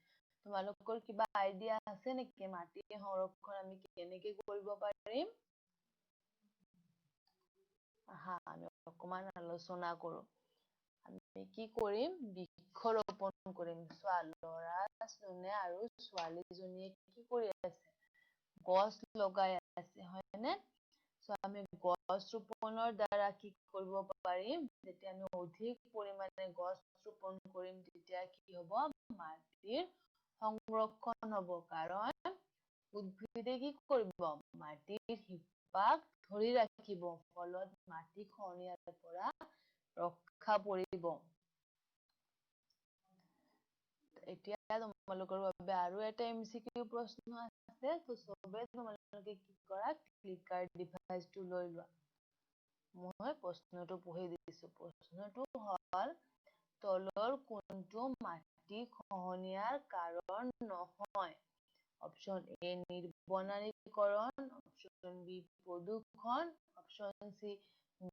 তোমালোকৰ কিবা আইডিয়া আছে নেকি? মাটি সংৰক্ষণ আমি কেনেকে কৰিব পাৰিম? আহা আমি অকমান আলোচনা কৰো। আমি কি কৰিম? বৃক্ষৰোপণ কৰিম। চোৱা, ল'ৰা-ছোৱালী আৰু ছোৱালীজনীয়ে কি কৰি আছে? গছ লগাই আছে, হয়নে? আমি গছ ৰোপণৰ দ্বাৰা কি কৰিব পাৰিম? যেতিয়া আমি অধিক পৰিমাণে গছ ৰোপণ কৰিম, তেতিয়া কি হ'ব? মাটিৰ সংৰক্ষণ হ'ব। কাৰণ উদ্ভিদে কি কৰিব? মাটিৰ শিপাক ধৰি ৰাখিব। ফলত মাটি খহনীয়াৰ পৰা ৰক্ষা পৰিব। এতিয়া তোমালোকৰ বাবে আৰু এটা MCQ প্ৰশ্ন আছে। চবে তোমালোকে কি কৰা? ক্লিকাৰ ডিভাইচটো লৈ লোৱা। মই প্ৰশ্নটো পঢ়ি দিছো। প্ৰশ্নটো হ'ল, তলৰ কোনটো মাটি খহনীয়াৰ কাৰণ নহয়? অপশ্যন এ নিৰ্বনানীকৰণ, অপশ্যন বি প্ৰদূষণ, অপশ্যন চি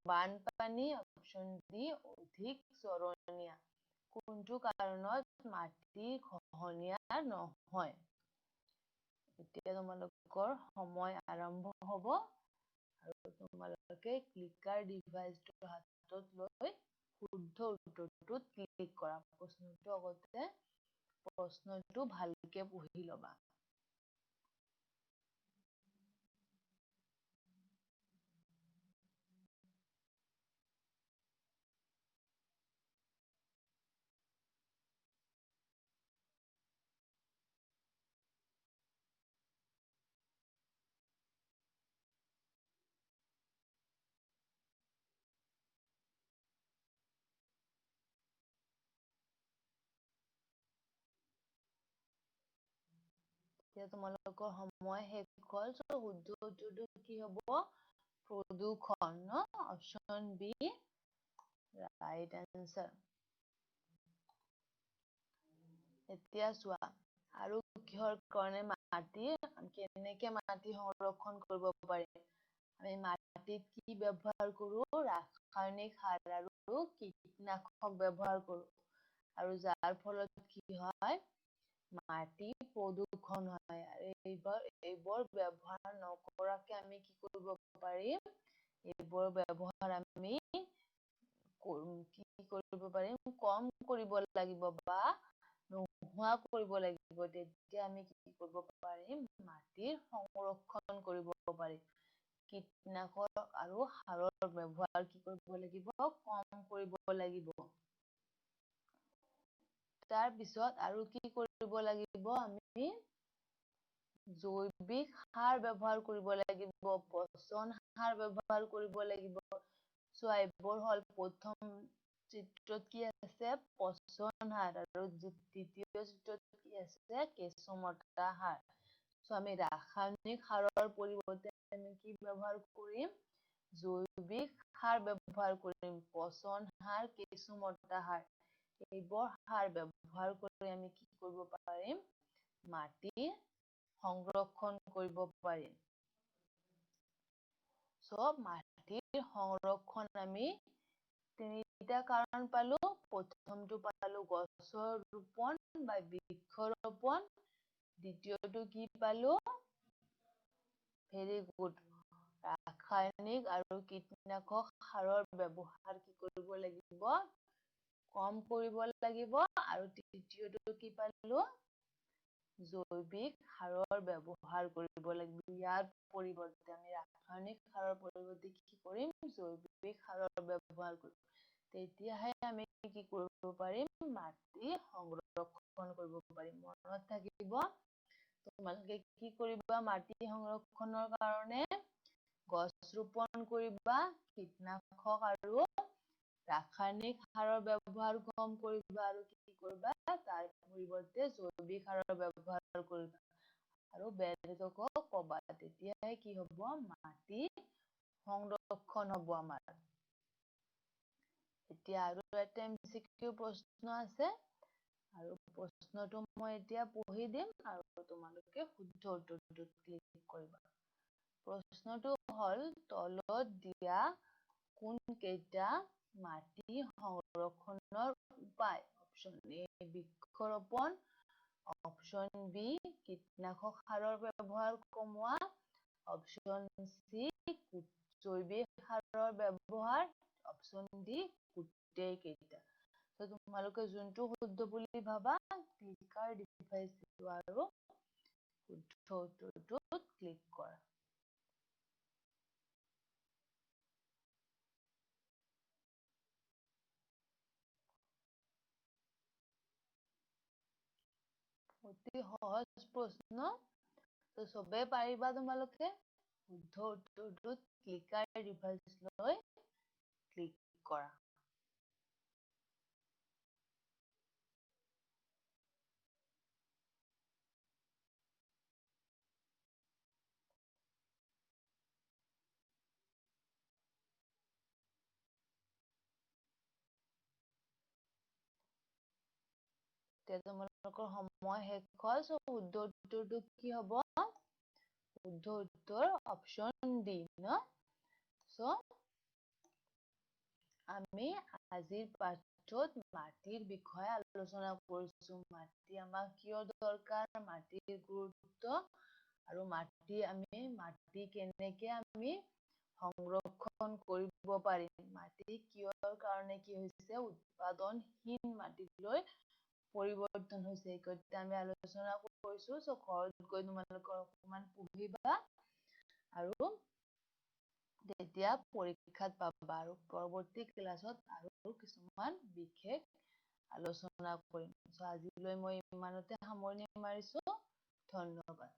বানপানী, অপশ্যন ডি অধিক চৰণীয়া। কোনটো কাৰণত মাটি খহনীয়া নহয়? এতিয়া তোমালোকৰ সময় আৰম্ভ হ'ব আৰু তোমালোকে ক্লিকাৰ ডিভাইচটো হাতত লৈ শুদ্ধ উত্তৰটোত ক্লিক কৰা। প্ৰশ্নটো ভালকে পঢ়ি ল'বা। এতিয়া তোমালোকৰ সময় শেষ হ'ল। শুদ্ধ উত্তৰটো কি হ'ব? প্ৰদূষণ ন? Option B right answer. এতিয়া চোৱা, আৰু কিহৰ কাৰণে কেনেকে মাটি সংৰক্ষণ কৰিব পাৰি? আমি মাটিত কি ব্যৱহাৰ কৰো? ৰাসায়নিক সাৰ আৰু কীটনাশক ব্যৱহাৰ কৰো। আৰু যাৰ ফলত কি হয়? মাটি প্ৰদূষণ হয়। আৰু এইবোৰ ব্যৱহাৰ নকৰাকে আমি কি কৰিব পাৰিম? এইবোৰ ব্যৱহাৰ আমি কি কৰিব পাৰিম? কম কৰিব লাগিব বা নোহোৱা কৰিব লাগিব। তেতিয়া আমি কি কৰিব পাৰিম? মাটিৰ সংৰক্ষণ কৰিব পাৰিম। কীটনাশক আৰু সাৰৰ ব্যৱহাৰ কি কৰিব লাগিব? কম কৰিব লাগিব। তাৰপিছত আৰু কি কৰিব লাগিব? আমি জৈৱিক সাৰ ব্যৱহাৰ কৰিব লাগিব, পচন সাৰ ব্যৱহাৰ কৰিব লাগিব। চোৱা, এইবোৰ হ'ল প্ৰথম চিত্ৰত কি আছে? পচন সাৰ। আৰু দ্বিতীয় চিত্ৰত কি আছে? কেঁচুমতা সাৰ। আমি ৰাসায়নিক সাৰৰ পৰিৱৰ্তে আমি কি ব্যৱহাৰ কৰিম? জৈৱিক সাৰ ব্যৱহাৰ কৰিম। পচন সাৰ, কেঁচুমতা সাৰ। এইবোৰ সাৰ ব্যৱহাৰ কৰি আমি কি কৰিব পাৰিম? মাটি সংৰক্ষণ কৰিব পাৰিম। মাটিৰ সংৰক্ষণ আমি তিনিটা কাৰণ পালো। প্ৰথমটো পালো গছৰ ৰোপণ বা বৃক্ষৰোপণ। দ্বিতীয়টো কি পালো? Very good. ৰাসায়নিক আৰু কীটনাশক সাৰৰ ব্যৱহাৰ কি কৰিব লাগিব? কম কৰিব লাগিব। আৰু তৃতীয়টো কি পালো? জৈৱিক সাৰৰ ব্যৱহাৰ কৰিব লাগিব। ইয়াৰ পৰিৱৰ্তে আমি ৰাসায়নিক সাৰৰ পৰিৱৰ্তে কি কৰিম? জৈৱিক সাৰৰ ব্যৱহাৰ কৰিম। তেতিয়াহে আমি কি কৰিব পাৰিম? মাটি সংৰক্ষণ কৰিব পাৰিম। মনত থাকিব, তোমালোকে কি কৰিবা? মাটি সংৰক্ষণৰ কাৰণে গছ ৰোপণ কৰিবা, কীটনাশক আৰু ৰাসায়নিক সাৰৰ ব্যৱহাৰ কম কৰিবা, আৰু কি কৰিবা? তাৰ পৰিৱৰ্তে জৈৱিক সাৰৰ ব্যৱহাৰ কৰিবা। আৰু বেলেগকো কবা। তেতিয়াহে কি হ'ব? মাটি সংৰক্ষণ হ'ব আমাৰ। এতিয়া আৰু এটা MCQ প্ৰশ্ন আছে। আৰু প্ৰশ্নটো মই এতিয়া পঢ়ি দিম আৰু তোমালোকে শুদ্ধ উত্তৰটোত ক্লিক কৰিবা। প্ৰশ্নটো হ'ল, তলত দিয়া কোনকেইটা মাটি সংৰক্ষণৰ উপায়? অপশ্যন এ বৃক্ষৰোপণ, অপশ্যন বি কীটনাশক সাৰৰ ব্যৱহাৰ কমোৱা, অপশ্যন চি জৈৱিক সাৰৰ ব্যৱহাৰ, অপশ্যন ডি গোটেই কেইটা। তোমালোকে যোনটো শুদ্ধ বুলি ভাবা ক্লিকাৰ ডিভাইচটো আৰু শুদ্ধ উত্তৰটোত ক্লিক কৰা। অতি সহজ প্ৰশ্ন, তো চবেই পাৰিবা তোমালোকে। শুদ্ধ উত্তৰটোত ক্লিকাৰ ডিভাইচ লৈ ক্লিক কৰা। এতিয়া তোমালোকৰ সময় শেষ হ'ল, শুদ্ধ উত্তৰটো কি হ'ব? শুদ্ধ উত্তৰ অপশ্যন ডি ন? আমি আজিৰ পাঠটোত মাটিৰ বিষয়ে আলোচনা কৰিছো। মাটি আমাক কিয় দৰকাৰ, মাটিৰ গুৰুত্ব, আৰু মাটি কেনেকে আমি সংৰক্ষণ কৰিব পাৰিম, মাটি কিহৰ কাৰণে কি হৈছে উৎপাদনশীল মাটিলৈ পৰিৱৰ্তন হৈছে, এই কথা আমি আলোচনা কৰিছো। ঘৰত গৈ তোমালোকে অকমান পঢ়িবা আৰু তেতিয়া পৰীক্ষাত পাবা, আৰু পৰৱৰ্তী ক্লাছত আৰু কিছুমান বিশেষ আলোচনা কৰিম। আজিলৈ মই ইমানতে সামৰণি মাৰিছো। ধন্যবাদ।